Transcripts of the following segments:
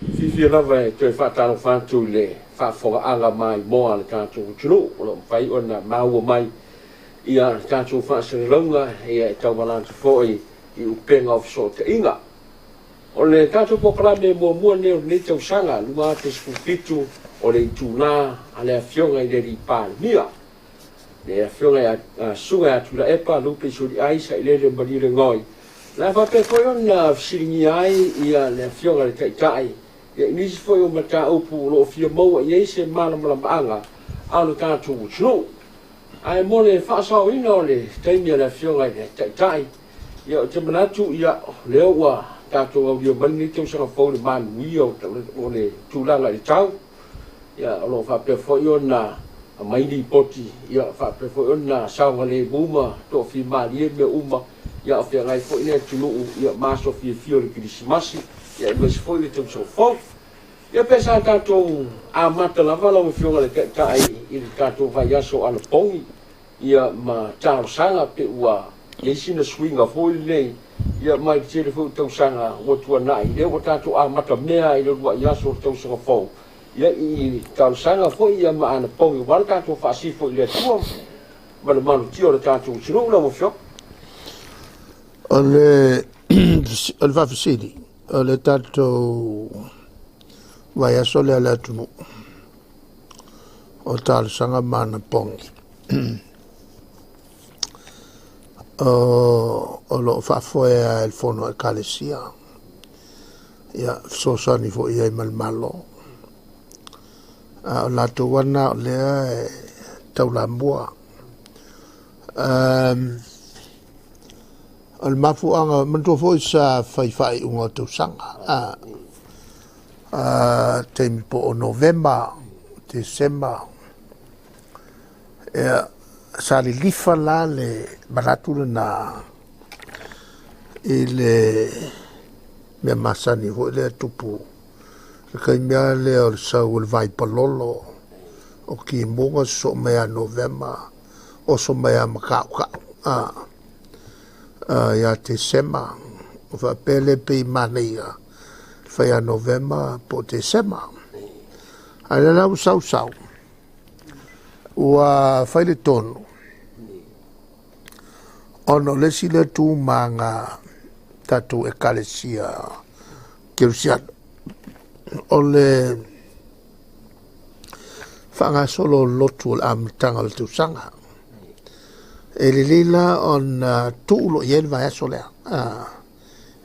Fifi lava te whataro whantu le whawhonga anga mai moa le kātou tunu, o whai o na maua mai ia kātou whaasariraunga ia e tau walanta fōi I upenga o fiso te inga. O le kātou pokalame mua neo ne tau sanga, lua te skupitu o le tūnā a le awhionga I le ripāle mia. Le awhionga a sunga atu la epa lupe suri aisa I le marire ngoi. La whape fōi o na fisiringi ai ia le awhionga le taitai. Ia inisi foi o mata upu lo fia maua I eise malamaanga alo tātou utunu. Ai mole whaasau ina o le taimia le fionga I le taitai. Ia o te manatu ia leo ua tātou au lia mani tau sanga fau le manu ia o le tūlanga I tau. Ia o lo whapea foi o na maini poti. Ia whapea foi o na saunga le buma to fi malie me uma. Ia o fia ngai foi ne tunu ia maso fia fio le kirisimasi. Ia mas foi le tau sanga fau. Ia pesa tātou a mata lava lau fionga le kai I le tātou vai aso ala pongi. Ia ma tāo sanga pe ua Yesina swinga foi nei. Ia mai te le fu tau sanga o tua nai. Ia o tātou a mata mea I le rua iaso tau sanga fau. Ia I tāo sanga foi ia ma ana pongi. Wala tātou whaasi foi le tua. Mana manu tio le tātou sinu la mo fio. O le whawhisiri. O le tātou vai aso le ala tunu. O tāo sanga ma ana pongi. O lo whafoe il fono e kalesia. Ia sosani fo ia I malmalo. O lato wana o lea e taulambua. O le mafuanga mantua fo isa whai unga tau sanga. Teimi po o November, December. Ia sali lifa la le maratu na I le mea masani ho le tupu le kai mea le o le sau le vai palolo o ki monga so mea November o so mea makau ia te sema o fa pele pe mania fa ia November po te sema ale la sau ua fai le tonu ono le sile tu manga tatu e kalesia kirusiano o le whanga solo lotu o amitanga le tusanga e le lila on tuulo i elva e solea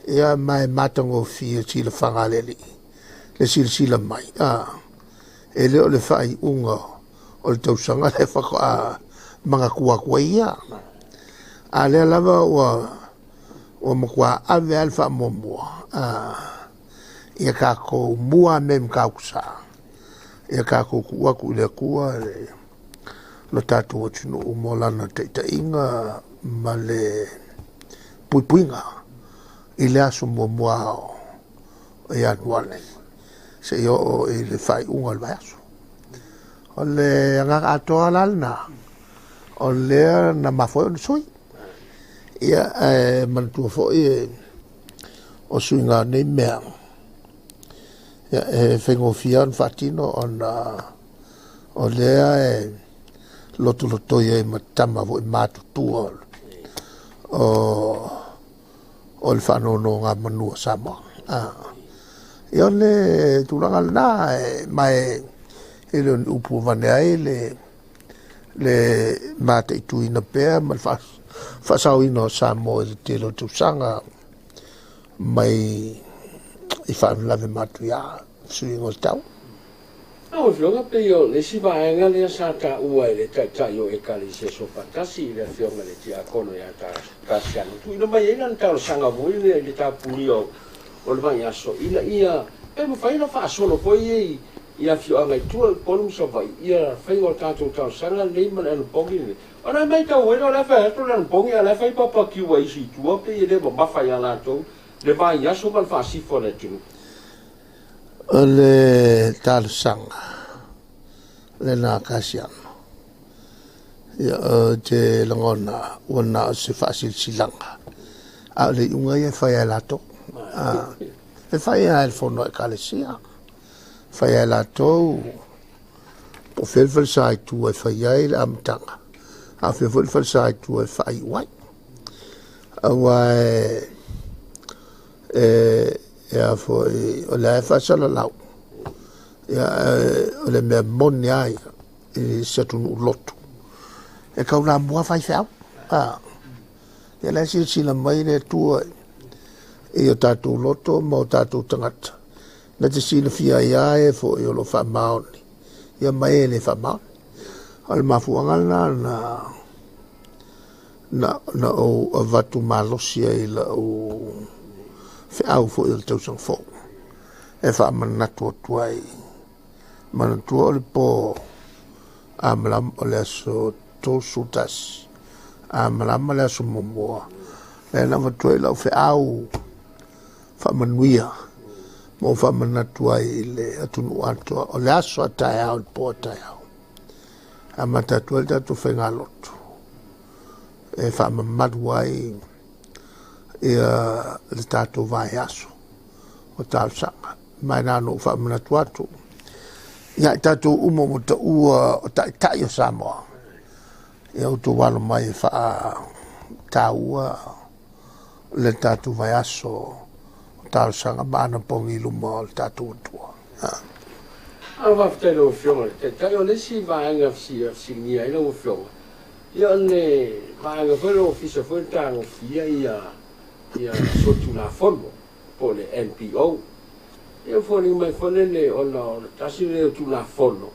ia mai matango fia sila whanga le sila mai e leo le whai unga o le tausanga le whaka a mga kua ia. A lea lava o makua ave alfa momua. Ia kako mua mem kausa. Ia kako kua ku le kua lo tatu o tino umolana te inga ma le puipuinga. I le aso momua o e anuale. Se yo I le fai unga le vaiaso. O le ngaka atoa lalna. O le na mafoi o sui. Ia mantua foi o suinga nei mea. Ia whengo fian fatino o lea loto ia matama vo I matutua. O le whanono ngā manua sama. Ia le tulanga na mai ele upu vane ai le mate tu ina pea mal fasau ino sa mo te lo tu sanga mai I fa lave matu ya sui ngol tau o fionga pe yo le si vaenga le sa ta ua le ta yo e kali se so patasi le fionga le tia kono ya ta kasiano tu ina mai ina ta sanga voi le ta pulio o le vai aso ina ia e mo fai na fa solo poi ia fionga tu polum so vai ia fai o tato ta sanga le man el pongi ona mai ta o la fa to la pongi ala fai papa ki wa isi tu o pe le ba fa ya la to le vai aso mal fa si fo le tu le tal sanga le na kasiano ia te langona ona se fa silanga a le unga ia fa ya la to e fai ai fono e kalesia fai ai la tou po fel sai tu e fai ai la amtanga a fel sai tu e fai wai awa ya foi o la fa sala lau ya o le me moni ai e se tu lotu e ka una mua fai fau ya la si la mai le tu e o tatu loto mo tatu tangata na te sina fia ia e fo i o lo fa maoni ia mai le fa maoni al mafuanga na o avatu malosia i la o fe au fo i o tau sang fo e fa manatu tuai manatu o le po amlam o le aso tosu tas amlam o le aso momoa e na matuai lau fe au fa manuia mo fa manatu ai le atunu ato o le aso atai au le po atai au a matatu el tatu whenga lotu e fa mamadu ai e le tatu vai aso o tau sanga mai nano fa manatu atu ia tatu umo mo ta ua o tai o Samoa e au tu walo mai fa taua le tatu vai aso tal sanga mana pongi luma tatu tua ava fte lo fiona te tai o le si vaanga si nia ilo fiona ia ne vaanga foi lo ofisa foi tango fia ia so tu na fono po le NPO ia foi mai foi le ona tasi le tu na fono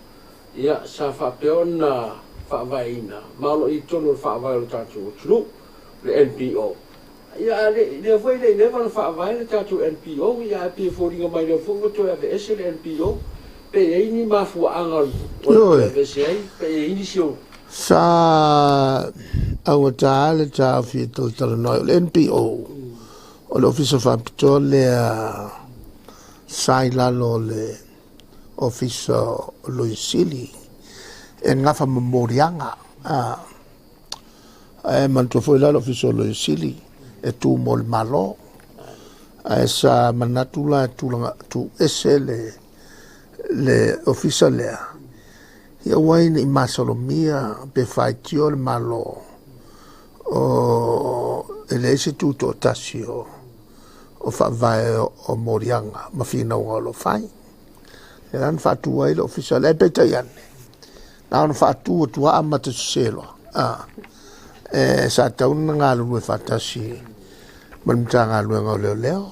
ia sa fa peona fa vaina malo i tono fa vai lo tatu tlu le NPO ia le foi le never fa vai le tatu NPO ia pe foi mai le fono to ave ese le NPO pe ini mafu angal o ave sei pe ini sio sa au tale ta fi to no le NPO o le office of le sai la lo le office lo isili e ngafa memorianga e manto foi la office lo isili e tu mol malo esa manatula tu esele le office le ia waini masolomia pe faitio le malo o ele instituto tasio o fa vai o morianga ma fina o lo fai e lan fatu ai lo office le pe taiane na on fatu tu ama te selo e sa ta un ngalu e fatasi man tanga lu ngalo leo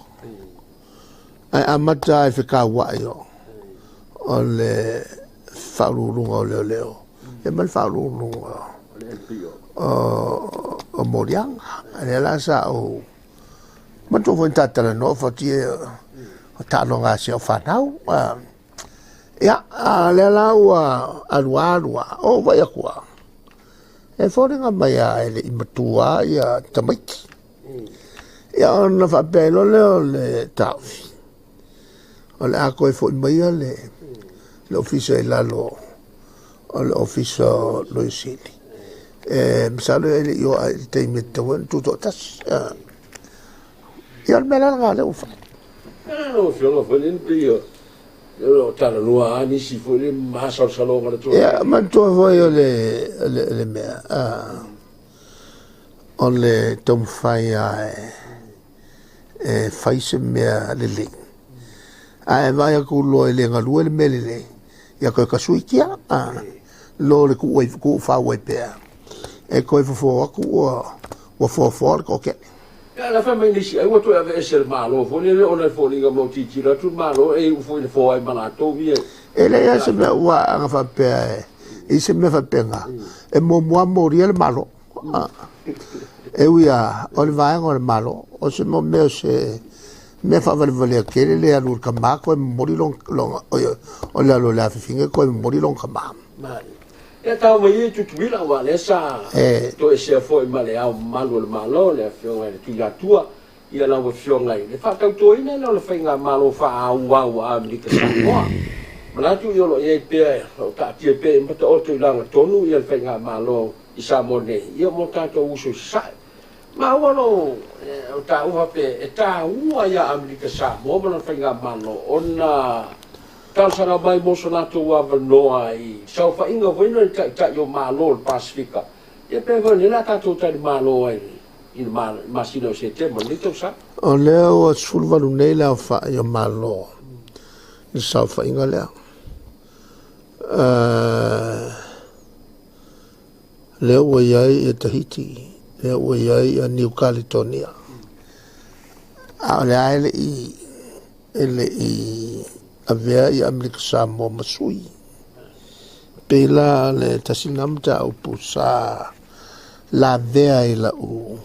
ai amata e fika wa yo o le faulunga o leo e mal faulunga o morianga e la sa o ma tu voi tata no foti o talo nga si o fanau ya le la wa alwa o vai akua e fori nga mai ele imatua ya tamaki ya ona fa pelo le tafi o le ako e fo mai le office la lo o le office lo isili msalo ele yo te metto tutto tas ya me la ngale u fa no fio fo l'NPO lo tala lua ani si fo le masa salonga le to ya man to voglio le me on le tom fai e fai se me le le ai vai ku lo le ngalu le me le ya ko ka suikia lo le ku fa we pe e ko fo o fo ko ke ya la fama ni si ai wo to ave esel malo fo le ona fo li ngamo ti tira tu malo e fo le fo ai malato vie e le ya se me wa nga fa pe e se me fa penga e mo moria le malo e uia o le vai ngol malo o se mo me fa vale che le alur kama ko mori long o la finge ko mori long kama e tau mai tu bila wa le sa to e se foi male au malo le fionga le tia tua ia la fionga le fa tau to ina le finga malo fa au a mi ke sa mo mana tu yo lo e pe o ta ti pe mata o to la tonu ia le finga malo i sa mo ne ia mo ta to uso sa ma wano o ta ua pe e ta ua ia Amerika Samoa mana whainga mano ona tausanga mai moso nato ua vanoa i sau whainga whaino i ta i o malo o Pasifika ia pe vani la tato tani malo ai i masina o se te ma ni tau sa o leo o sulvalu nei leo wha i o malo i sau whainga leo leo ua iai e Tahiti leo ua iai a New Caledonia a le aile i avea i Amerika Samoa masui pela le tasinamta au pusa la vea i la u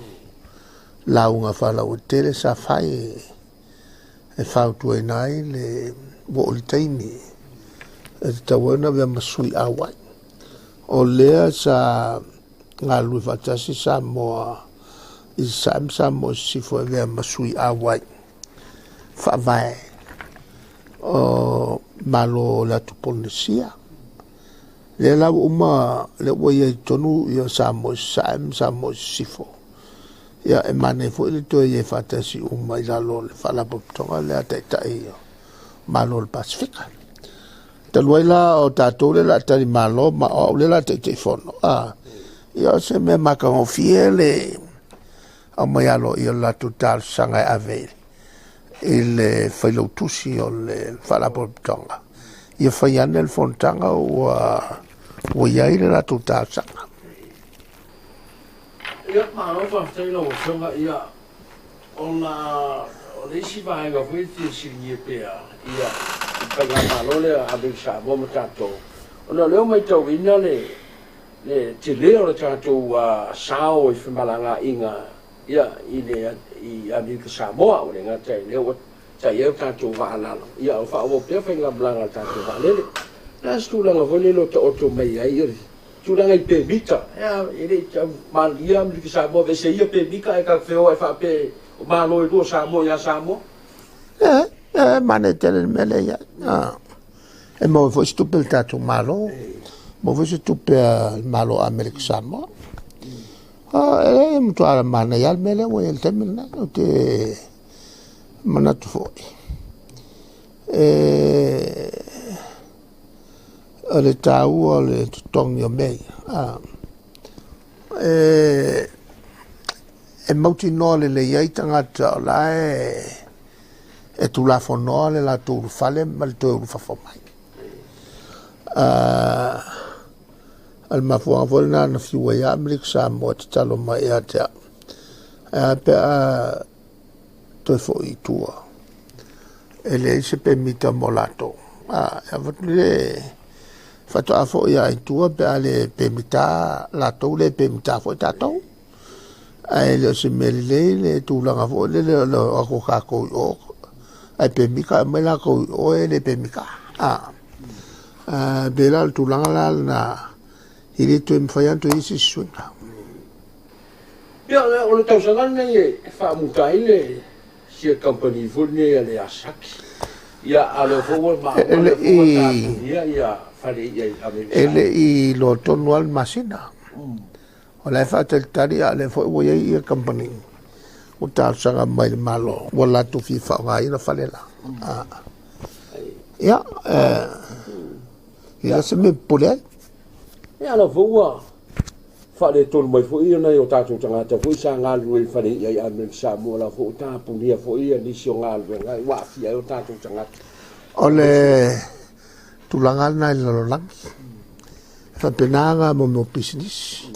la unga fala o tele sa fai e fautu e nai le wo o taimi e tawana vea masui awai o lea sa ngā lui fatasi Samoa i Samoa sifo e vea masui awai whaavai o malo la tu Polynesia le la uma le wo ye tonu yo Samoa sifo ya e mane fo le to ye fatasi uma i lo le fala tonga le ata tai malo le Pasifika te luela o tatou le la tali malo ma o le la te fono yo se me maka o fiele o mai alo i la total sanga ave il failo tusi o le fala tonga ia fai ana le fontanga o iai le la total sanga ia malo fa tailo o songa ia ona o le si vai ga foi ti si ni pea ia pa ga malo le abe sa bo matato ona le mai tau ina le te leo le tato sao i whamalanga inga ia i Amerika Samoa o le ngata i leo ta iau tato waalalo ia o wha pia whainga blanga tato waalele na stulanga vole lo ta oto mai ai iri stulanga i pe mita ia iri mal ia Amerika Samoa vese ia pe mika e ka wheo e wha pe o malo i do Samoa ia Samoa mane tele mele ia e mo fo stupel tato malo mo fo stupel malo Amerika Samoa ele mtu ala mana yal mele wo el temina o te mana tu foi le tau o le tong yo mei e mauti no le yai tangata la e tu la fono le la tu fale mal tu fa fomai al mafua volna na fiwa ya Amerika Samoa te talo mai atea pe to fo i tua ele se permita molato e votule fato afo ya i tua pe ale permita la to le permita fo tato ele se mele le tu la fo le ko ka ko o ai permika me la ko o ele permika bela tu la na ili tu mfayanto isi swinga ia o le tausanga nei e whaamutai le sia company vune le asaki ia alo fo ma ele ia fare ia Amerika ele i lo tonu al masina o le fatel tari ale fo wo ia company o tausanga mai malo wala tu fi fa ngai na falela ia ia se me pole ia la voa fale tolu mai fo ia nei o tatou tangata fo isa ngalu i fale ia i Amerika Samoa la fo tapu nia fo ia nisi o ngalu ngai wa fia o tatou tangata ole tulanga na lo lang fa penanga mo business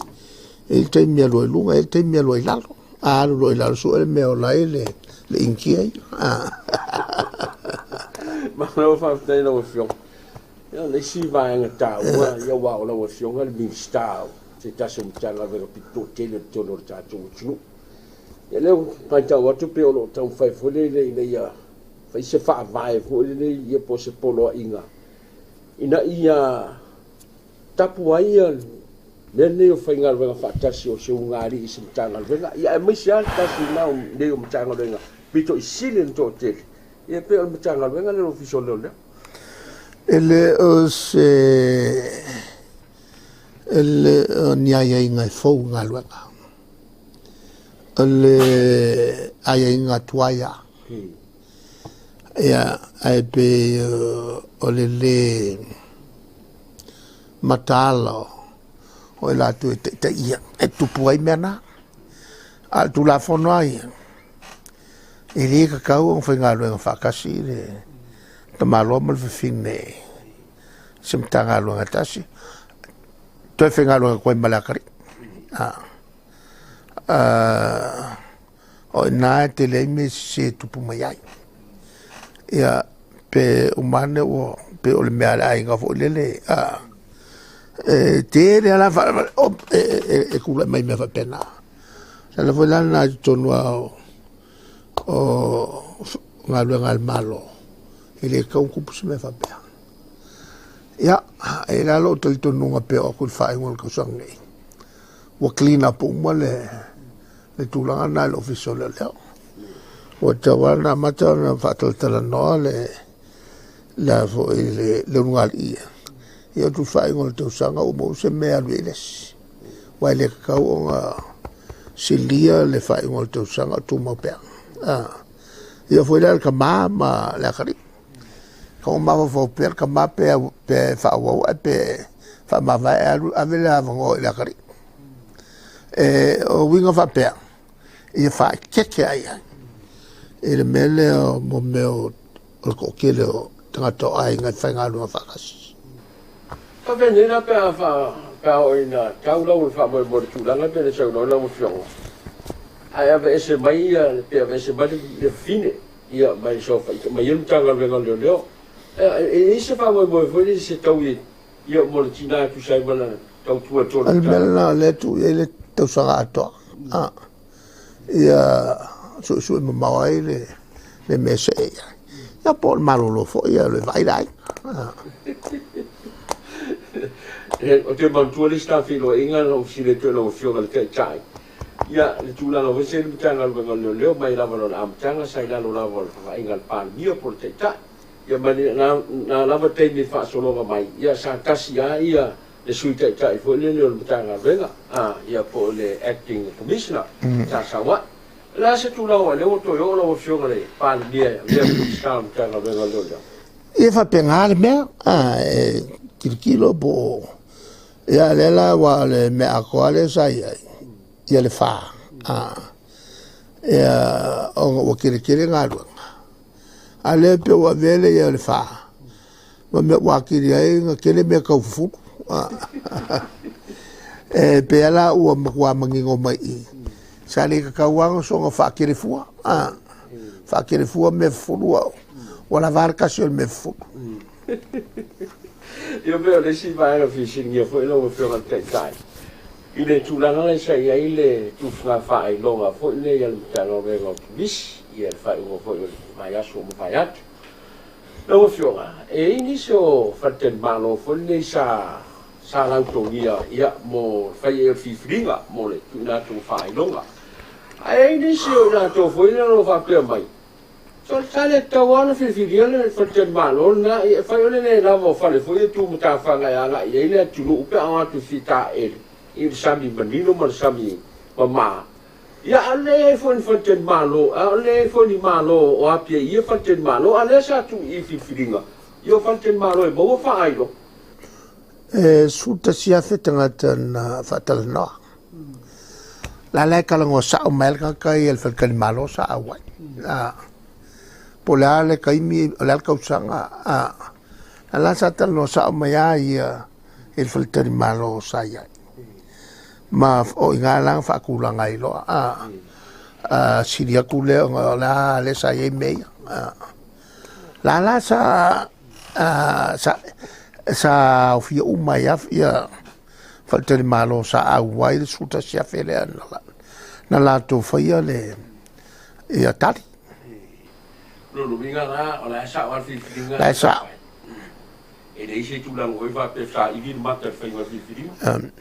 e te mi lo lunga e te mi lo lalo lo lalo so e me o lai le inkia ma no fa te no fio ia le si vai nga tau ia wa o lo fio nga mi stau se taso mtanga vero pito tele tono tatou tunu ia le pa tau atu pe o lo tau fai fole le ia fai se fa vai fole le ia po se polo inga ina ia tapu ai le o fai ngal venga fa tasi o se ngari i se mtanga venga ia mai sia tasi na le o mtanga venga pito i silen to tele ia pe o mtanga venga le official le ele ele nia ia ngai fo ngalwanga le ai inga tuaia ia ai pe o le matalo o la tu te ia e tu puai mena al tu la fono ai e le ka kau on fenga lo fa kasi le te malo mal fine sim tanga lo ngatasi to fenga lo ko malakari o na te le me se tu pu mai ai ia pe umane o pe o le me ai nga fo le te le ala fa e kula mai me fa pena sa la vola na tonu o ngalu ngal malo ele ka un kupu me fa pena ia e la lo tonu nga pe o ku fa ngol ka sangi wa clean up mo le tulanga na lo official le o tawana mata na fatal tala no le la fo le ngal ia tu fai ngol te sanga o mo se me alweles wa le ka o nga silia le fai ngol te sanga tu mo pe ia foi le ka ma la kari ko ma fo per ka ma pe fa wa pe fa ma va avela ngo la kari o winga fa pe ia fa keke ai e le mele o mo meo o ko kele o tanga to ai nga fa nga lu fa kas pa vene na pa o ina tau lo fa mo tu la na pe le sau no la mo fio ai ave ese mai pe ave ese mai de fine ia mai so fa mai un tanga le ngo le e ese fa mo foi ese tau ia mo tina tu sai bala tau tu to al mele le tu ele to sa to ia su mo mai le mese ya por malo lo fo ia le vai dai o te mantua le sta filo inga no si le to lo fio le kai ia le tula lo se le tanga lo leo mai la lo am tanga sai la lo la vol fa inga pan mio por te ta ia mani na la va te mi fa solo mai ia sa kasi ia le sui te ta fo le lo tanga venga ia po le acting commissioner ta sa wa la se tu la le o to yo lo fio le pan dia sta tanga venga lo e fa pengar me kilo bo ia le la wa le me a quale sai ia le fa ia o kiri ngalo ale pe wa vele ia le fa ma me wa kiri ai ngakele me ka fu pe ala o wa mangingo mai sali ka wang so nga fa kiri fu me fu wala varka sul me fu io veo le si va a fishing io poi lo fio al tai ile tu la non sai ile tu fa lo ga fo ile ya lo vengo bis ia fa uno fo ma ya so mo fa ya lo fio e inizio fatten malo fo ne sa la to ia mo fa ia fifringa mo le tu na tu fa lo ga e inizio la to fo ile lo fa per mai so sale tawana fifiriana fatten malo na fa ile ne la mo fa le fo tu mo ta fa ga ya ile tu lo pe a tu fita il sami bandino mal sami mama ya ale fon fatten malo ale fon di malo o apia ia fatten malo ale sa tu I fifiringa io fatten malo e bo fa ai lo suta sia fetanga tan fatal no la ka ngo sa o mel ka il fatten malo sa awai polale kai mi la ka usanga la sa tal no sa o maya ia il fatten malo sa ia ma o ingalang fa kulanga ilo siria kule la le sa ye me la sa ofia umaya ia falta malo sa awai suta sia fele na la to faia le ia tali lo vinga la la sa wa fifiringa la sa e dei se tu la ngoi va pe sa I vin matter fa wa fifiringa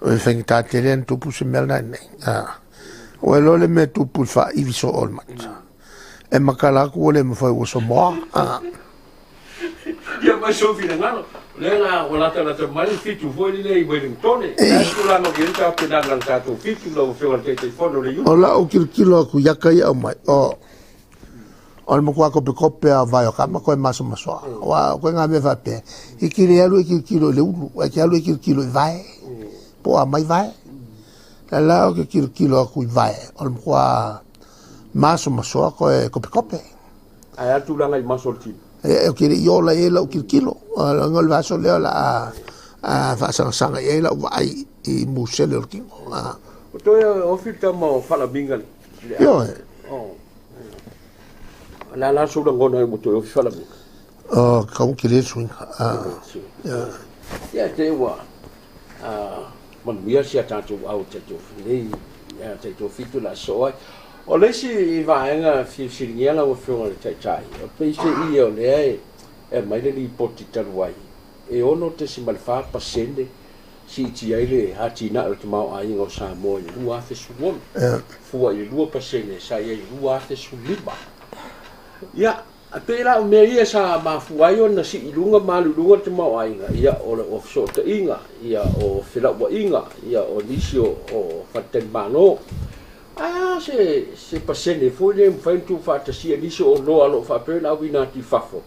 o feng ta telen tu pu se mel nai o lo le me tu pu fa I viso olmat e makala ko le mo fa o so mo ia ma so fina ngano Lela wala tala te mali fitu foi le Wellington. Asu la no genta pedanga ta to fitu lo fe te telefono le yu. Ola o kilo ku yaka ia mai. O. O mo kwa ko pe kope a vai o kama ko maso maso. Wa ko nga me va pe. Ikile alu kilo le ulu, ki alu kilo vai. Po a mai vai. La o kilo ku vai. O mo kwa maso maso ko pe kope. Ai tu la ngai maso ti. O kile yo la e la o kilo. Ngol va so le la a fa sanga e la vai I musele o kingo. O to o fita mo fala binga. Yo. Oh. La so ngona mo to o fala binga. Oh, como que ele swing. Ya te wa. Man mia sia tanto au te to nei. Ya te to fitu la so ai. O le si vaenga fi siriela o fionga le tai. O pe se I o le e mai le li poti taruai. E ono te si malfa pasende si ti ai le hati na o te mau ai ngo sa mo i lua te suon. Fua I lua pasende sa I lua te suliba. Ya, a pe la o mea sa ma fuai o na si ilunga malulunga te mau ai nga. Ia o le offshore te inga. Ia o fila wa inga. Ia o nisio o faten mano. Se pasende foi le mfaintu fatasia nisio o loa lo fa pe na wina ti fafo.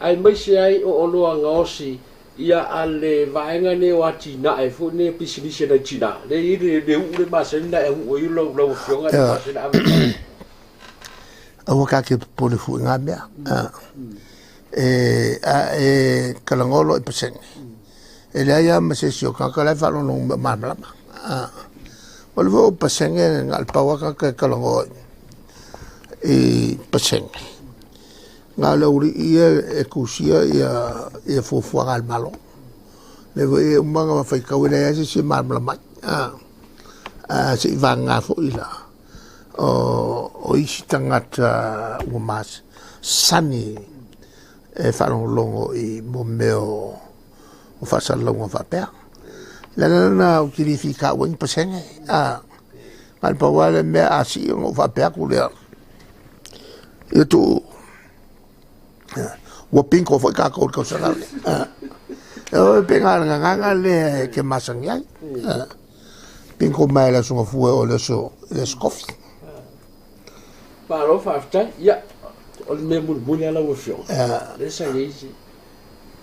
Ai mai se ai o loa ngaosi ia ale vaenga ne o atina e fu ne pisinisi na China le le u masena e u lo fionga le masena a waka ke pole fu nga mea kalangolo I paseng e le ia masesio kakala fa no mamlama o le vo paseng ngal pawaka ka kalangolo paseng nga le uri ia e kusia ia fufu ngal malo le ve manga fa ka wena ia se mamlama se vanga fo ila o isi tangata umas sani e whanau longo I momeo o whasalongo whapea. Lana o kirifi ka wang pasenge. Ngal pawale mea asi o whapea kulea. Ito wapinko foi ka kau kau salale. O penga nganga le ke masang yai. Pinko mai la sunga fue o le skofi. Paro fafta ya o me mulmuli ala o fio le sa yisi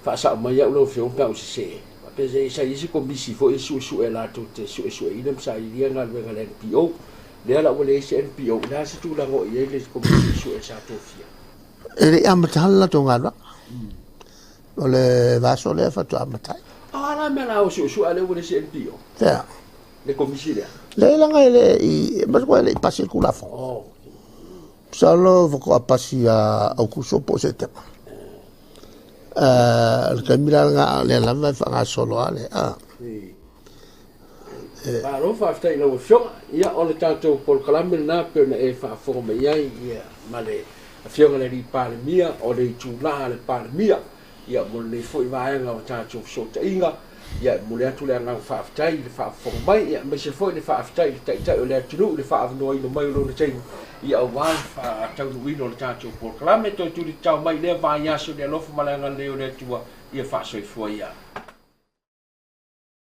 fa sa ma ya lo fio pa o se pe se yisi ko bisi fo su ela to te su I sa I nga le ngale NPO le ala o le NPO la se tu la ngo ye le ko bisi su sa to fia ele amatala to ngala o le vaso le fa to amatai ala me la o su ale o le NPO ya le komisi le la nga le I mas ko le pasi kula fo Salo voko apasi au kuso po se tema. Le kamila nga le lava fa nga solo ale. Paro fafta ina o fio ia o le tatou pol kalamil na pe na e fa forma ia male a fio le ri palemia o le tula le palemia ia mo le foi vai nga o tatou so inga ia mo le atu le nga fafta le fa forma ia me se foi le fafta tai o le tulu le fa no I no mai lo le tai ia wai fa tau wino le tatou pol kalamil to tu le tau mai le vai aso le lofu malanga le o le tua ia fa so foi ia